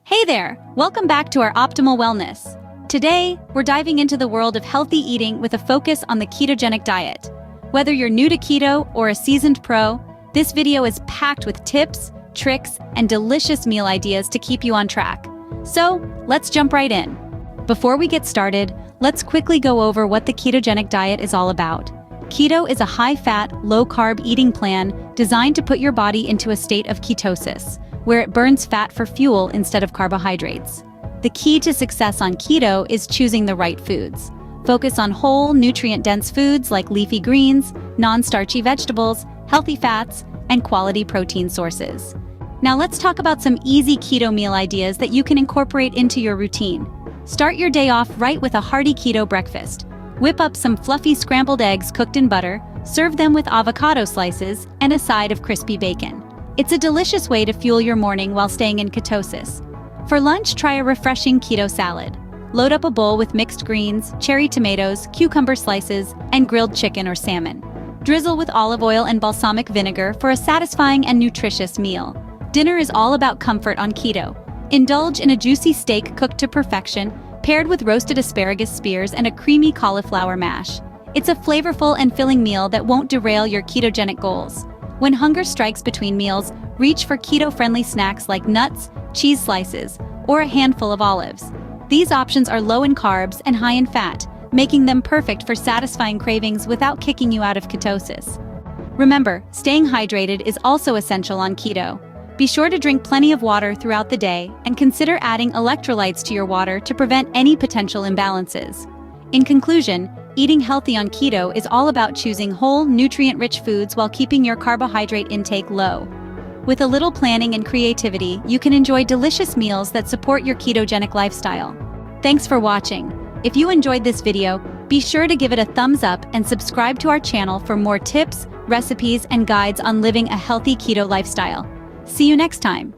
Hey there! Welcome back to our Optimal Wellness. Today, we're diving into the world of healthy eating with a focus on the ketogenic diet. Whether you're new to keto or a seasoned pro, this video is packed with tips, tricks, and delicious meal ideas to keep you on track. So, let's jump right in. Before we get started, let's quickly go over what the ketogenic diet is all about. Keto is a high-fat, low-carb eating plan designed to put your body into a state of ketosis, where it burns fat for fuel instead of carbohydrates. The key to success on keto is choosing the right foods. Focus on whole, nutrient-dense foods like leafy greens, non-starchy vegetables, healthy fats, and quality protein sources. Now let's talk about some easy keto meal ideas that you can incorporate into your routine. Start your day off right with a hearty keto breakfast. Whip up some fluffy scrambled eggs cooked in butter, serve them with avocado slices, and a side of crispy bacon. It's a delicious way to fuel your morning while staying in ketosis. For lunch, try a refreshing keto salad. Load up a bowl with mixed greens, cherry tomatoes, cucumber slices, and grilled chicken or salmon. Drizzle with olive oil and balsamic vinegar for a satisfying and nutritious meal. Dinner is all about comfort on keto. Indulge in a juicy steak cooked to perfection, paired with roasted asparagus spears and a creamy cauliflower mash. It's a flavorful and filling meal that won't derail your ketogenic goals. When hunger strikes between meals, reach for keto-friendly snacks like nuts, cheese slices, or a handful of olives. These options are low in carbs and high in fat, making them perfect for satisfying cravings without kicking you out of ketosis. Remember, staying hydrated is also essential on keto. Be sure to drink plenty of water throughout the day and consider adding electrolytes to your water to prevent any potential imbalances. In conclusion, eating healthy on keto is all about choosing whole, nutrient-rich foods while keeping your carbohydrate intake low. With a little planning and creativity, you can enjoy delicious meals that support your ketogenic lifestyle. Thanks for watching. If you enjoyed this video, be sure to give it a thumbs up and subscribe to our channel for more tips, recipes, and guides on living a healthy keto lifestyle. See you next time.